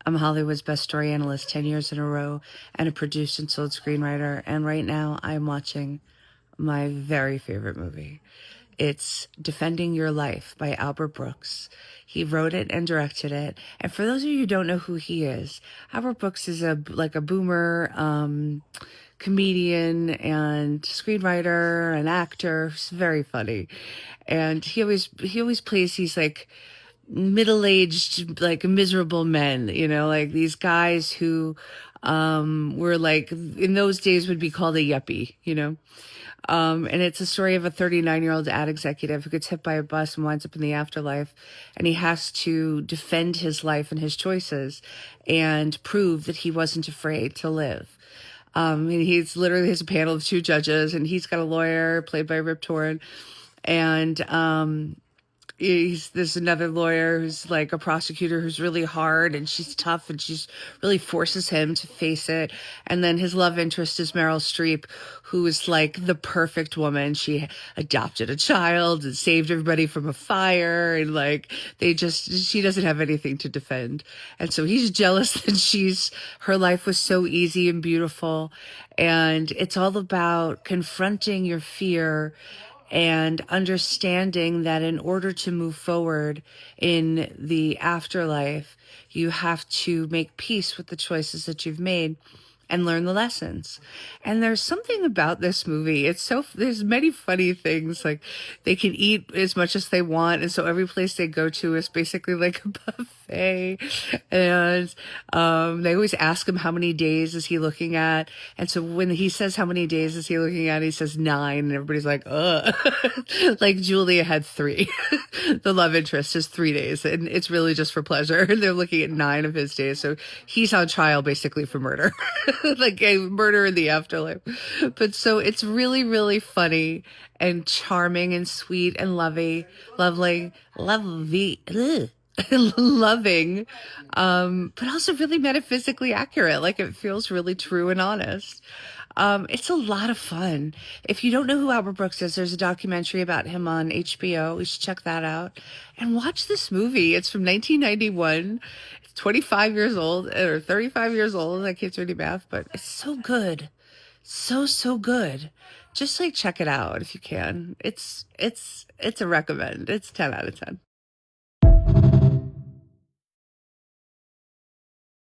I'm Hollywood's best story analyst 10 years in a row and a produced and sold screenwriter. And right now I'm watching my very favorite movie. It's Defending Your Life by Albert Brooks. He wrote it and directed it. And for those of you who don't know who he is, Albert Brooks is a boomer comedian and screenwriter and actor. He's very funny. And he always plays these like middle-aged like miserable men, like these guys who were like in those days would be called a yuppie. And it's a story of a 39-year-old ad executive who gets hit by a bus and winds up in the afterlife, and he has to defend his life and his choices and prove that he wasn't afraid to live. And he's literally has a panel of two judges, and he's got a lawyer played by Rip Torn, and there's another lawyer who's like a prosecutor who's really hard, and she's tough, and she's really forces him to face it. And then his love interest is Meryl Streep, who is like the perfect woman. She adopted a child and saved everybody from a fire, and like she doesn't have anything to defend. And so he's jealous that her life was so easy and beautiful. And it's all about confronting your fear and understanding that in order to move forward in the afterlife, you have to make peace with the choices that you've made and learn the lessons. And there's something about this movie. There's many funny things. Like, they can eat as much as they want. And so every place they go to is basically like a buffet. And they always ask him, how many days is he looking at? And so when he says, how many days is he looking at? He says 9. And everybody's like, ugh. Like Julia had 3. The love interest is 3 days. And it's really just for pleasure. And they're looking at 9 of his days. So he's on trial basically for murder. Like a murder in the afterlife. But so it's really, really funny and charming and sweet and lovely, loving, but also really metaphysically accurate. Like, it feels really true and honest. It's a lot of fun. If you don't know who Albert Brooks is, there's a documentary about him on HBO. You should check that out and watch this movie. It's from 1991. It's 25 years old or 35 years old. I can't do any math, but it's so good. So, so good. Just like check it out if you can. It's a recommend. It's 10 out of 10.